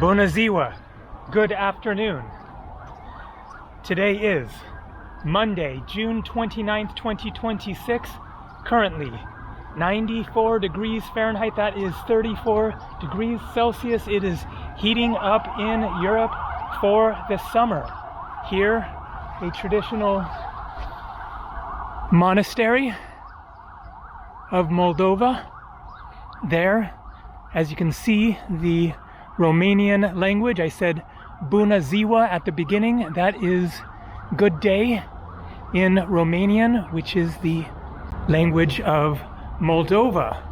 Bună ziua. Good afternoon. Today is Monday, June 29th, 2026. Currently 94 degrees Fahrenheit. That is 34 degrees Celsius. It is heating up in Europe for the summer. Here, a traditional monastery of Moldova. There, as you can see, the Romanian language. I said Bună ziua at the beginning. That is good day in Romanian, which is the language of Moldova.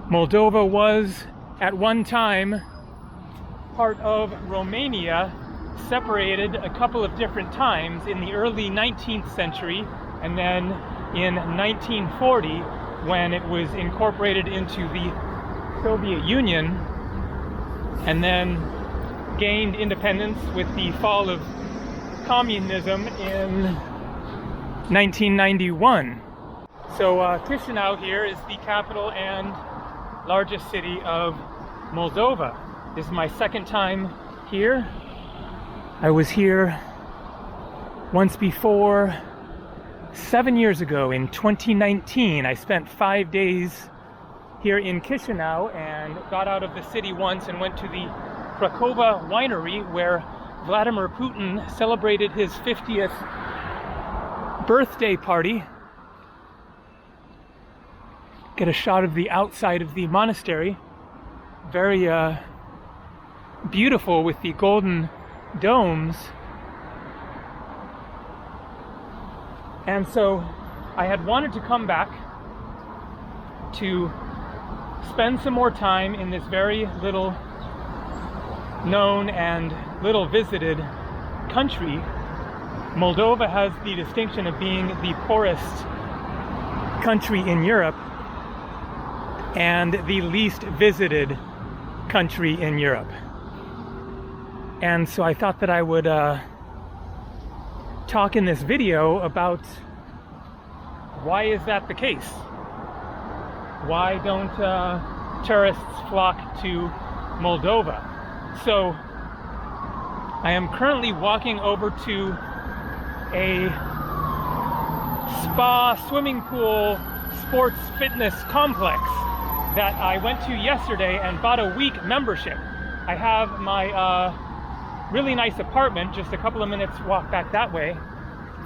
Moldova was at one time part of Romania, separated a couple of different times in the early 19th century and then in 1940 when it was incorporated into the Soviet Union, and then gained independence with the fall of communism in 1991. So Chisinau here is the capital and largest city of Moldova. This is my second time here. I was here once before 7 years ago in 2019. I spent 5 days here in Chisinau and got out of the city once and went to the Craiova winery where Vladimir Putin celebrated his 50th birthday party. Get a shot of the outside of the monastery. Very beautiful with the golden domes. And so I had wanted to come back to spend some more time in this very little known and little visited country. Moldova has the distinction of being the poorest country in Europe and the least visited country in Europe. And so I thought that I would talk in this video about why is that the case? Why don't tourists flock to Moldova? So I am currently walking over to a spa, swimming pool, sports fitness complex that I went to yesterday and bought a week membership. I have my really nice apartment, just a couple of minutes walk back that way,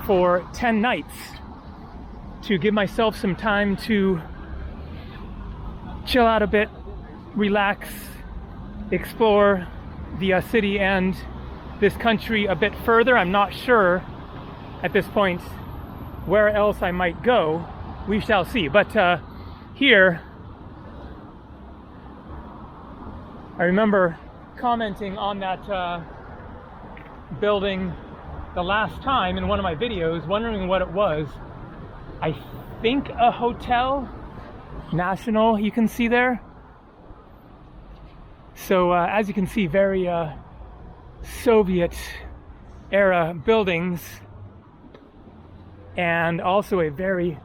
for 10 nights to give myself some time to chill out a bit, relax, explore the city and this country a bit further. I'm not sure at this point where else I might go. We shall see. But here, I remember commenting on that building the last time in one of my videos, wondering what it was. I think a hotel, National, you can see there. So as you can see, very Soviet era buildings, and also a very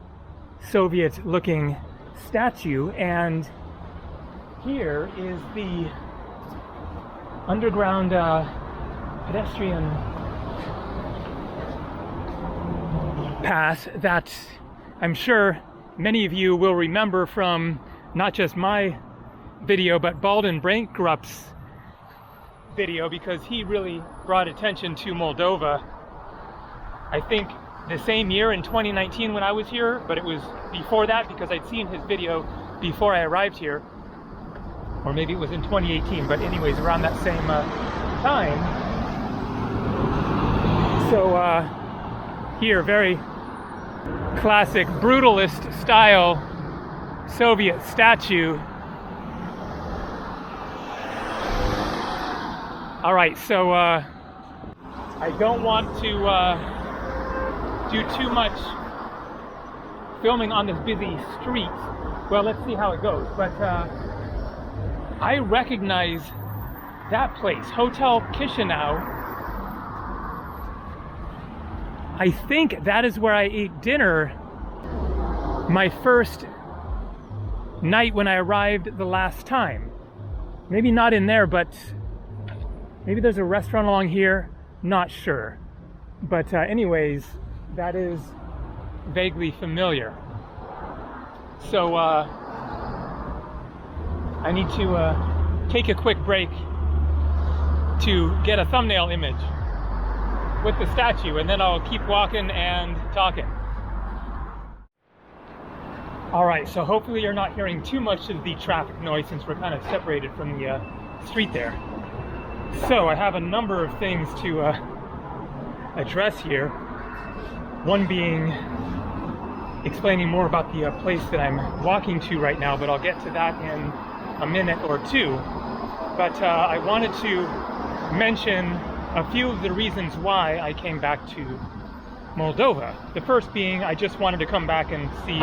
Soviet looking statue. And here is the underground pedestrian path that I'm sure many of you will remember from not just my video, but Baldwin Bankrupt's video, because he really brought attention to Moldova. I think the same year in 2019 when I was here, but it was before that because I'd seen his video before I arrived here, or maybe it was in 2018, but anyways, around that same time. So here, very classic brutalist style Soviet statue. All right, so I don't want to do too much filming on this busy street. Well, let's see how it goes. But I recognize that place, Hotel Chisinau. I think that is where I ate dinner my first night when I arrived the last time. Maybe not in there, but Maybe there's a restaurant along here, not sure. But anyways, that is vaguely familiar. So I need to take a quick break to get a thumbnail image with the statue, and then I'll keep walking and talking. All right, so hopefully you're not hearing too much of the traffic noise since we're kind of separated from the street there. So I have a number of things to address here. One being explaining more about the place that I'm walking to right now, but I'll get to that in a minute or two. But I wanted to mention a few of the reasons why I came back to Moldova. The first being I just wanted to come back and see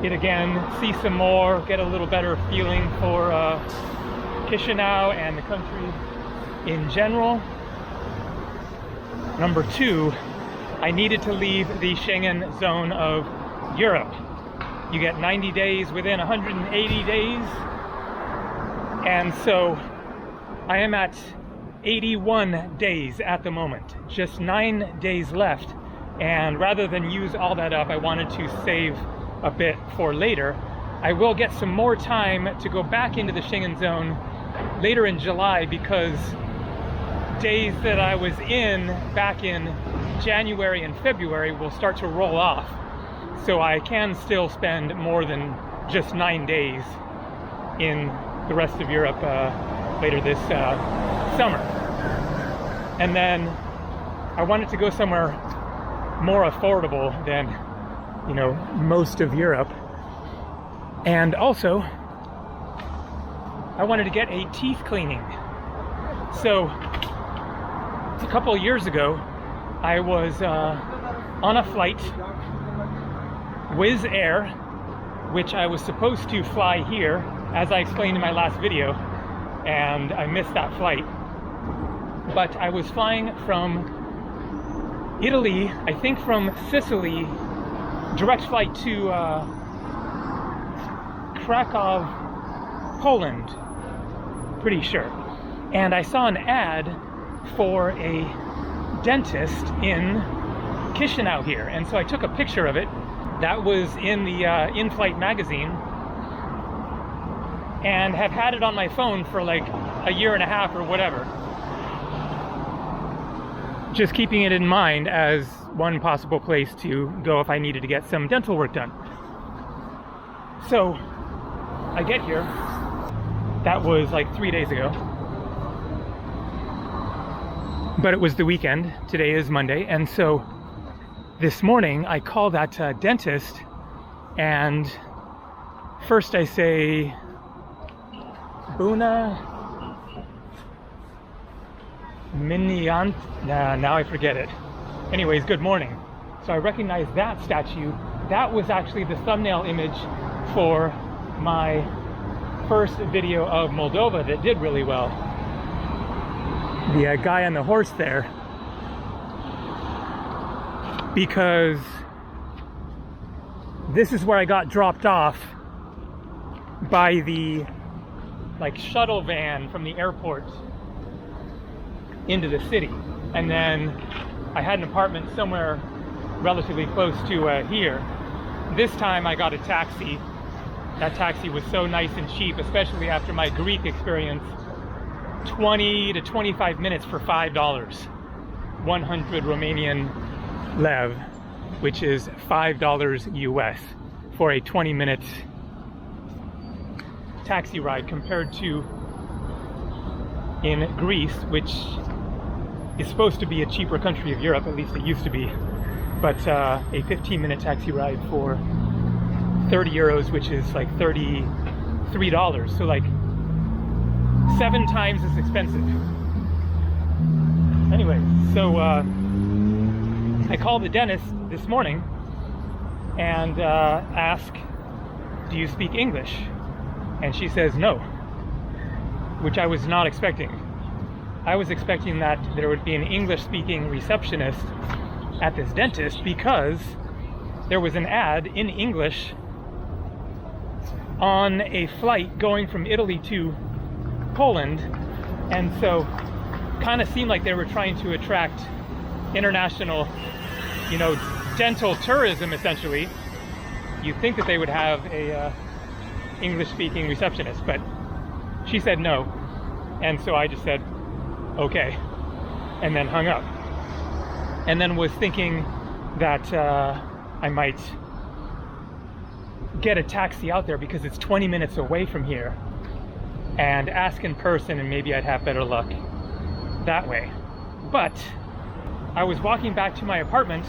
it again, see some more, get a little better feeling for Chisinau and the country in general. Number two, I needed to leave the Schengen zone of Europe. You get 90 days within 180 days. And so I am at 81 days at the moment, just 9 days left. And rather than use all that up, I wanted to save a bit for later. I will get some more time to go back into the Schengen zone later in July, because days that I was in back in January and February will start to roll off. So I can still spend more than just 9 days in the rest of Europe later this summer. And then I wanted to go somewhere more affordable than, you know, most of Europe. And also, I wanted to get a teeth cleaning. So a couple of years ago, I was on a flight, Wizz Air, which I was supposed to fly here, as I explained in my last video, and I missed that flight. But I was flying from Italy, I think from Sicily, direct flight to Krakow, Poland, pretty sure. And I saw an ad for a dentist in Chisinau here, and so I took a picture of it. That was in the in-flight magazine, and have had it on my phone for like a year and a half or whatever, just keeping it in mind as one possible place to go if I needed to get some dental work done. So I get here, that was like 3 days ago, but it was the weekend. Today is Monday, and so this morning I call that dentist, and first I say Buna Miniant. Now I forget it. Anyways, good morning. So I recognize that statue. That was actually the thumbnail image for my first video of Moldova that did really well. The guy on the horse there, because this is where I got dropped off by the like shuttle van from the airport into the city, and then I had an apartment somewhere relatively close to here. This time I got a taxi. That taxi was so nice and cheap, especially after my Greek experience. 20 to 25 minutes for $5, 100 Romanian lev, which is $5 US for a 20-minute taxi ride, compared to in Greece, which is supposed to be a cheaper country of Europe, at least it used to be, but a 15-minute taxi ride for 30 euros, which is like $33, so like 7 times as expensive. Anyway, so I called the dentist this morning and ask, do you speak English? And she says no, which I was not expecting. I was expecting that there would be an English-speaking receptionist at this dentist, because there was an ad in English on a flight going from Italy to Poland. And so kind of seemed like they were trying to attract international, you know, dental tourism, essentially. You'd think that they would have a English-speaking receptionist, but she said no. And so I just said, okay, and then hung up. And then was thinking that I might get a taxi out there because it's 20 minutes away from here, and ask in person, and maybe I'd have better luck that way. But I was walking back to my apartment,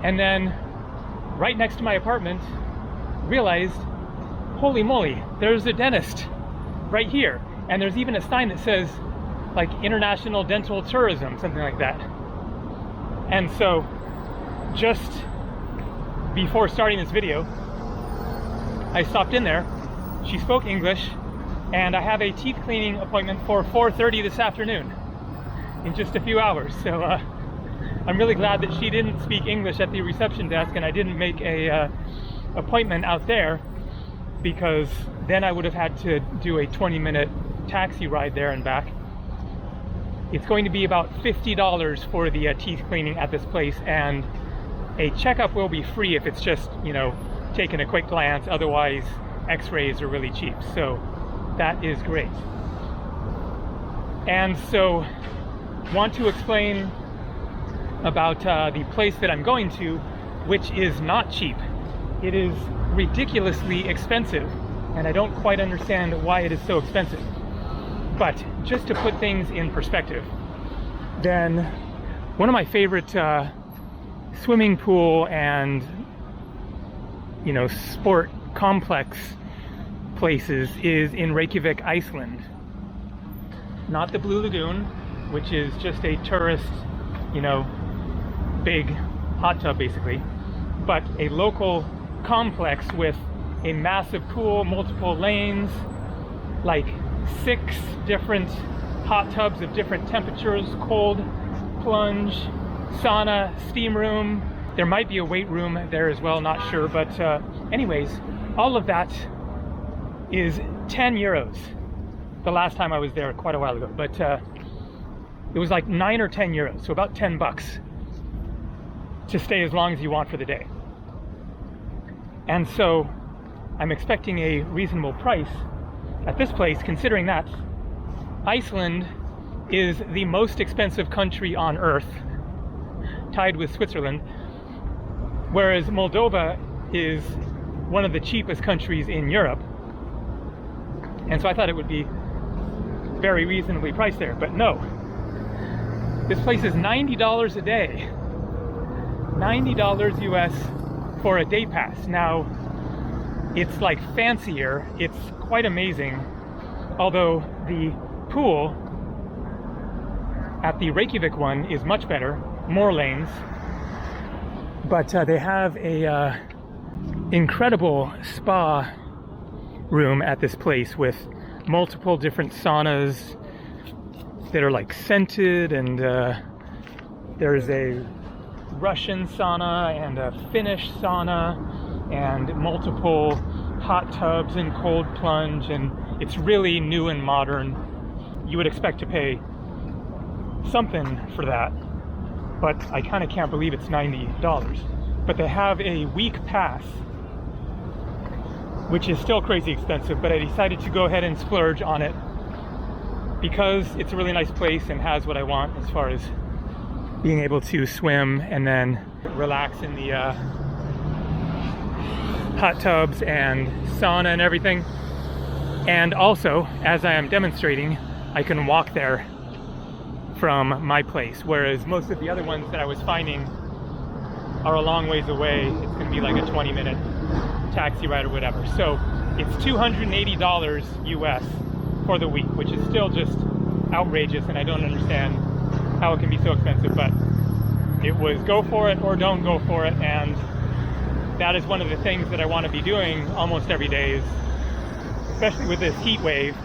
and then right next to my apartment realized, holy moly, there's a dentist right here. And there's even a sign that says like international dental tourism, something like that. And so just before starting this video, I stopped in there. She spoke English, and I have a teeth cleaning appointment for 4:30 this afternoon, in just a few hours. So I'm really glad that she didn't speak English at the reception desk, and I didn't make a appointment out there, because then I would have had to do a 20-minute taxi ride there and back. It's going to be about $50 for the teeth cleaning at this place, and a checkup will be free if it's just, you know, taking a quick glance. Otherwise, x-rays are really cheap, so that is great. And so want to explain about the place that I'm going to, which is not cheap. It is ridiculously expensive, and I don't quite understand why it is so expensive. But just to put things in perspective, then one of my favorite swimming pool and, you know, sport complex places is in Reykjavik, Iceland. Not the Blue Lagoon, which is just a tourist, you know, big hot tub basically, but a local complex with a massive pool, multiple lanes, like 6 different hot tubs of different temperatures, cold, plunge, sauna, steam room. There might be a weight room there as well, not sure, but anyways, all of that is 10 euros. The last time I was there, quite a while ago, but it was like 9 or 10 euros, so about 10 bucks to stay as long as you want for the day. And so I'm expecting a reasonable price at this place, considering that Iceland is the most expensive country on earth, tied with Switzerland, whereas Moldova is one of the cheapest countries in Europe. And so I thought it would be very reasonably priced there, but no. This place is $90 a day. $90 US for a day pass. Now, it's like fancier, it's quite amazing, although the pool at the Reykjavik one is much better, more lanes, but they have a incredible spa room at this place with multiple different saunas that are like scented, and there's a Russian sauna and a Finnish sauna and multiple hot tubs and cold plunge, and it's really new and modern. You would expect to pay something for that, but I kind of can't believe it's $90. But they have a week pass, which is still crazy expensive, but I decided to go ahead and splurge on it because it's a really nice place and has what I want as far as being able to swim and then relax in the hot tubs and sauna and everything. And also, as I am demonstrating, I can walk there from my place, whereas most of the other ones that I was finding are a long ways away. It's going to be like a 20-minute taxi ride or whatever. So it's $280 US for the week, which is still just outrageous, and I don't understand how it can be so expensive, but it was go for it or don't go for it. And that is one of the things that I want to be doing almost every day, is, especially with this heat wave,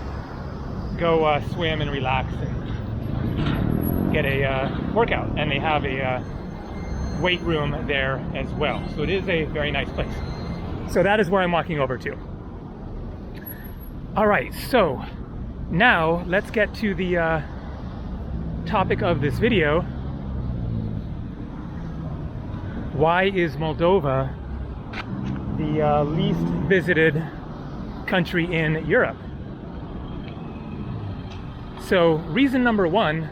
go swim and relax and get a workout. And they have a weight room there as well, so it is a very nice place. So that is where I'm walking over to. All right, so now let's get to the topic of this video. Why is Moldova the least visited country in Europe? So reason number one,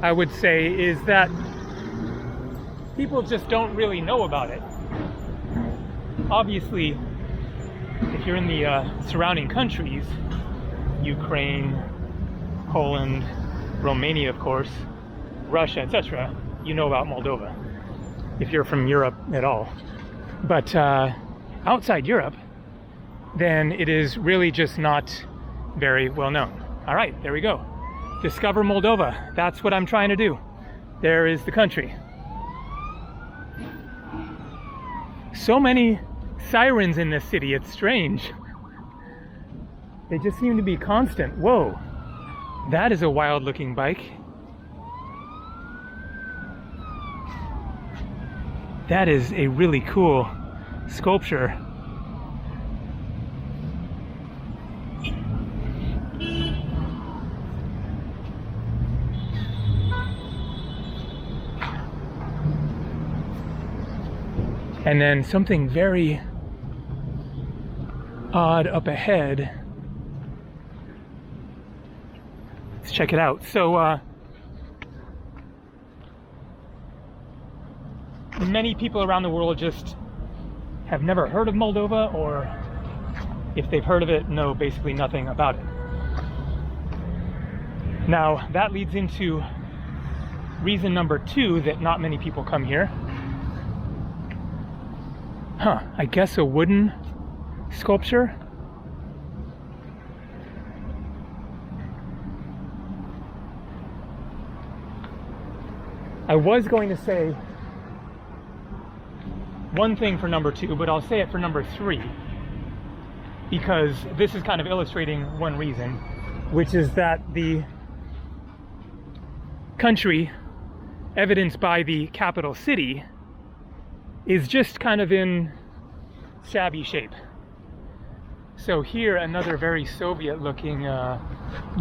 I would say, is that people just don't really know about it. Obviously, if you're in the surrounding countries, Ukraine, Poland, Romania, of course, Russia, etc., you know about Moldova, if you're from Europe at all. But outside Europe, then it is really just not very well known. All right, there we go. Discover Moldova. That's what I'm trying to do. There is the country. So many sirens in this city, it's strange. They just seem to be constant. Whoa, that is a wild looking bike. That is a really cool sculpture. And then something very odd up ahead. Let's check it out. So, many people around the world just have never heard of Moldova, or if they've heard of it, know basically nothing about it. Now, that leads into reason number two that not many people come here. I guess a wooden sculpture. I was going to say one thing for number two, but I'll say it for number three, because this is kind of illustrating one reason, which is that the country, evidenced by the capital city, is just kind of in shabby shape. So here, another very Soviet looking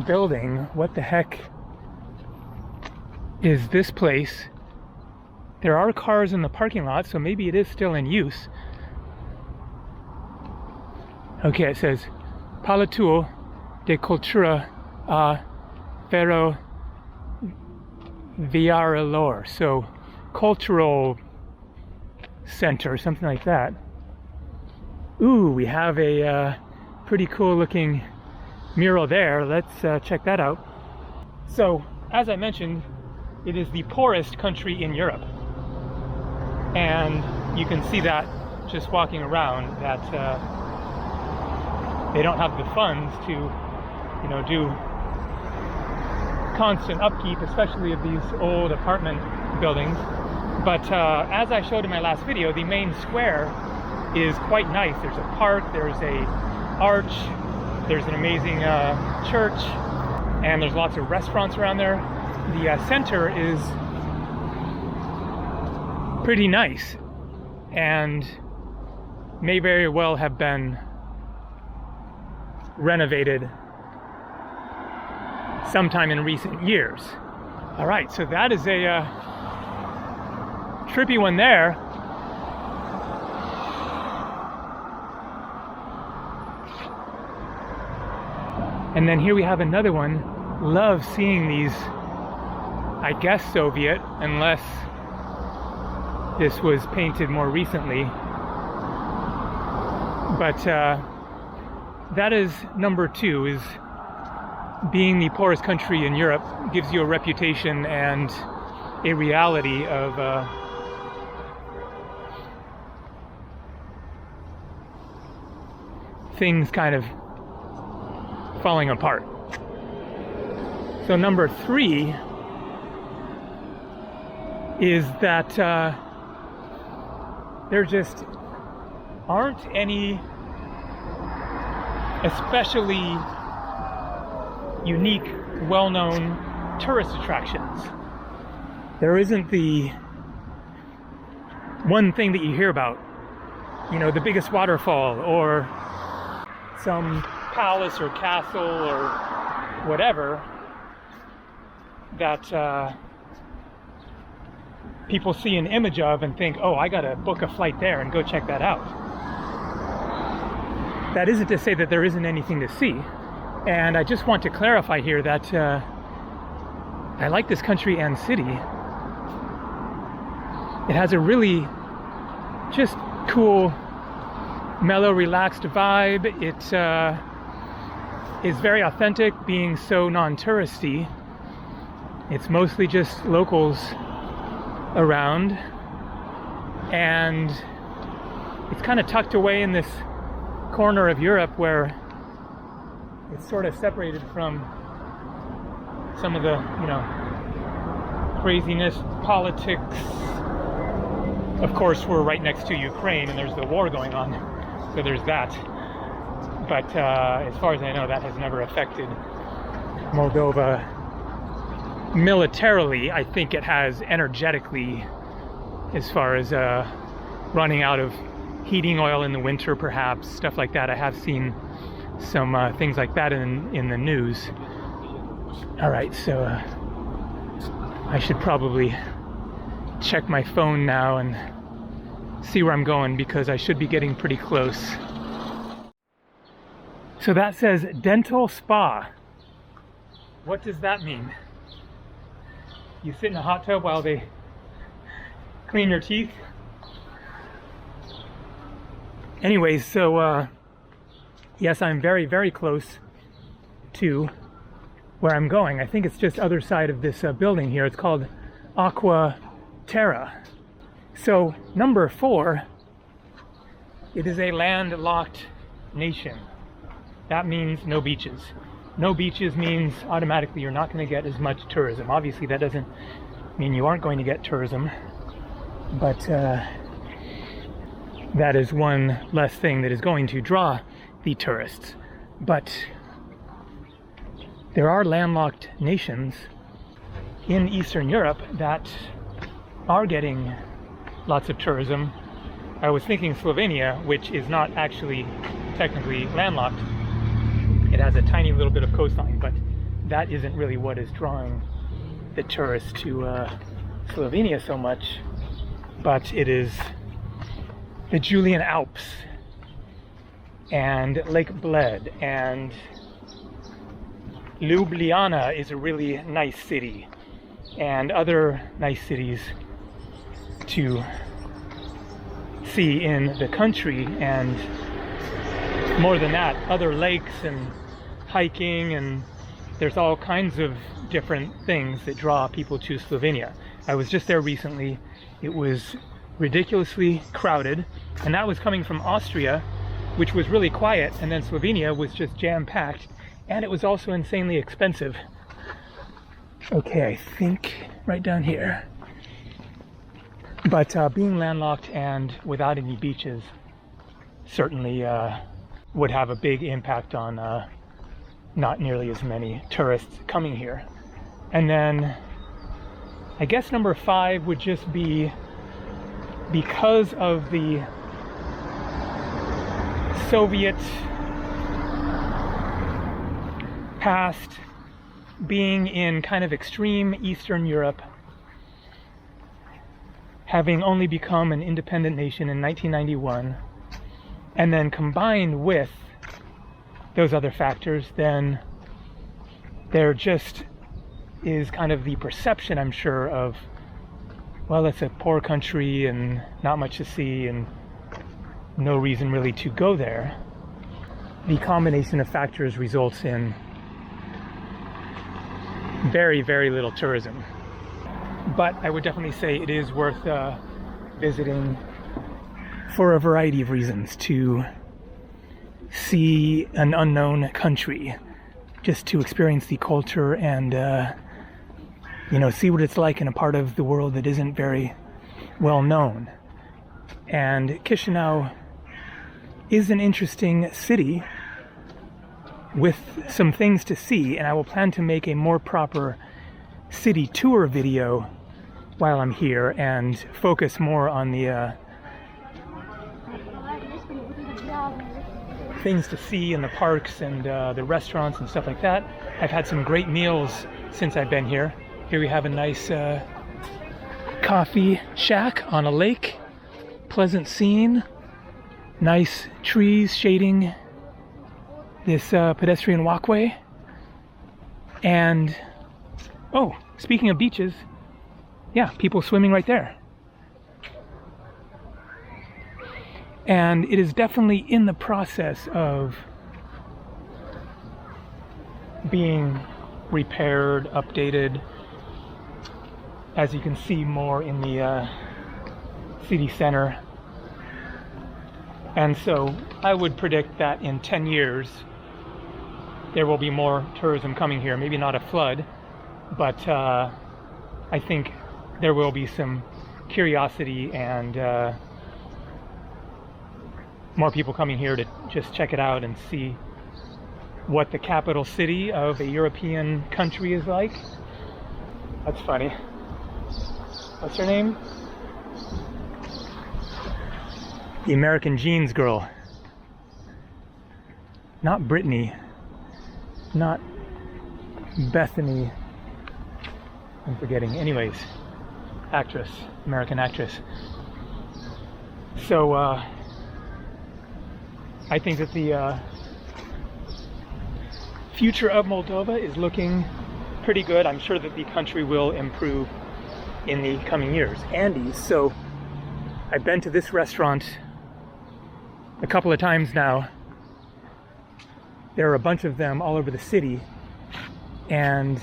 building. What the heck is this place? There are cars in the parking lot, so maybe it is still in use. Okay, it says Palatul de Cultura a Ferro Viarelor, so cultural center, something like that. Ooh, we have a pretty cool looking mural there. Let's check that out. So, as I mentioned, it is the poorest country in Europe. And you can see that just walking around, that they don't have the funds to, you know, do constant upkeep, especially of these old apartment buildings. But as I showed in my last video, the main square is quite nice. There's a park, there's a arch, there's an amazing church, and there's lots of restaurants around there. The center is pretty nice and may very well have been renovated sometime in recent years. All right, so that is a trippy one there. And then here we have another one. Love seeing these, I guess Soviet, unless this was painted more recently. But that is number two, is being the poorest country in Europe gives you a reputation and a reality of things kind of falling apart. So number three is that there just aren't any especially unique, well-known tourist attractions. There isn't the one thing that you hear about, you know, the biggest waterfall or some palace or castle or whatever. that people see an image of and think, oh, I gotta book a flight there and go check that out. That isn't to say that there isn't anything to see. And I just want to clarify here that I like this country and city. It has a really just cool, mellow, relaxed vibe. It is very authentic, being so non-touristy. It's mostly just locals around, and it's kind of tucked away in this corner of Europe where it's sort of separated from some of the, you know, craziness, politics. Of course, we're right next to Ukraine and there's the war going on, so there's that. But as far as I know, that has never affected Moldova militarily. I think it has energetically, as far as running out of heating oil in the winter, perhaps, stuff like that. I have seen some things like that in the news. All right, so I should probably check my phone now and see where I'm going, because I should be getting pretty close. So that says dental spa. What does that mean? You sit in a hot tub while they clean your teeth? Anyways, so yes, I'm very, very close to where I'm going. I think it's just other side of this building here. It's called Aqua Terra. So number 4, it is a landlocked nation. That means no beaches. No beaches means automatically you're not going to get as much tourism. Obviously that doesn't mean you aren't going to get tourism, but that is one less thing that is going to draw the tourists. But there are landlocked nations in Eastern Europe that are getting lots of tourism. I was thinking Slovenia, which is not actually technically landlocked. It has a tiny little bit of coastline, but that isn't really what is drawing the tourists to Slovenia so much. But it is the Julian Alps and Lake Bled, and Ljubljana is a really nice city, and other nice cities to see in the country. And more than that, other lakes and hiking, and there's all kinds of different things that draw people to Slovenia. I was just there recently. It was ridiculously crowded, and that was coming from Austria, which was really quiet, and then Slovenia was just jam-packed, and it was also insanely expensive. Okay, I think right down here. But being landlocked and without any beaches certainly would have a big impact on not nearly as many tourists coming here. And then I guess number 5 would just be, because of the Soviet past, being in kind of extreme Eastern Europe, having only become an independent nation in 1991, and then combined with those other factors, then there just is kind of the perception, I'm sure, of, well, it's a poor country and not much to see and no reason really to go there. The combination of factors results in very, very little tourism. But I would definitely say it is worth visiting for a variety of reasons, to see an unknown country, just to experience the culture and you know, see what it's like in a part of the world that isn't very well known. And Chisinau is an interesting city with some things to see, and I will plan to make a more proper city tour video while I'm here and focus more on the things to see in the parks and the restaurants and stuff like that. I've had some great meals since I've been here. Here we have a nice coffee shack on a lake. Pleasant scene. Nice trees shading this pedestrian walkway. And, oh, speaking of beaches, yeah, people swimming right there. And it is definitely in the process of being repaired, updated, as you can see more in the city center. And so I would predict that in 10 years there will be more tourism coming here. Maybe not a flood, but I think there will be some curiosity and more people coming here to just check it out and see what the capital city of a European country is like. That's funny. What's her name? The American Jeans girl. Not Brittany. Not Bethany. I'm forgetting. Anyways, actress. American actress. So, I think that the future of Moldova is looking pretty good. I'm sure that the country will improve in the coming years. Andy's. So I've been to this restaurant a couple of times now. There are a bunch of them all over the city, and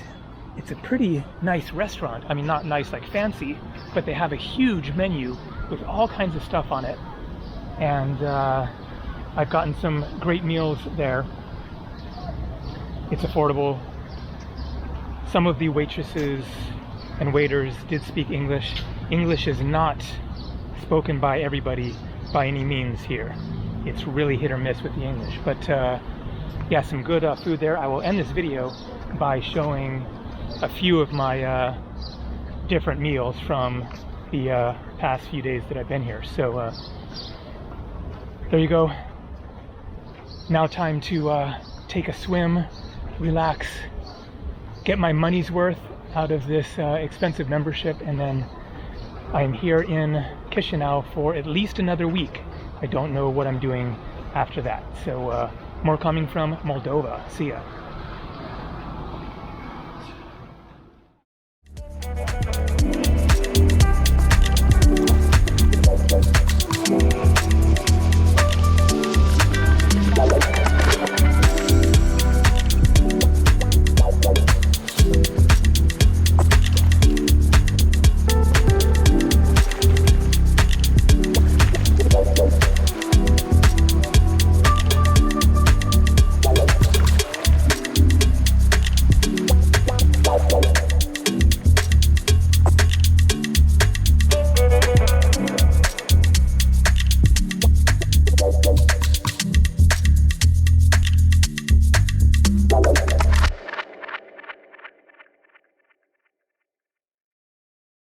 it's a pretty nice restaurant. I mean, not nice like fancy, but they have a huge menu with all kinds of stuff on it. And I've gotten some great meals there. It's affordable. Some of the waitresses and waiters did speak English. English is not spoken by everybody by any means here. It's really hit or miss with the English. But yeah, some good food there. I will end this video by showing a few of my different meals from the past few days that I've been here. So there you go. Now time to take a swim, relax, get my money's worth out of this expensive membership, and then I'm here in Chisinau for at least another week. I don't know what I'm doing after that. So more coming from Moldova. See ya.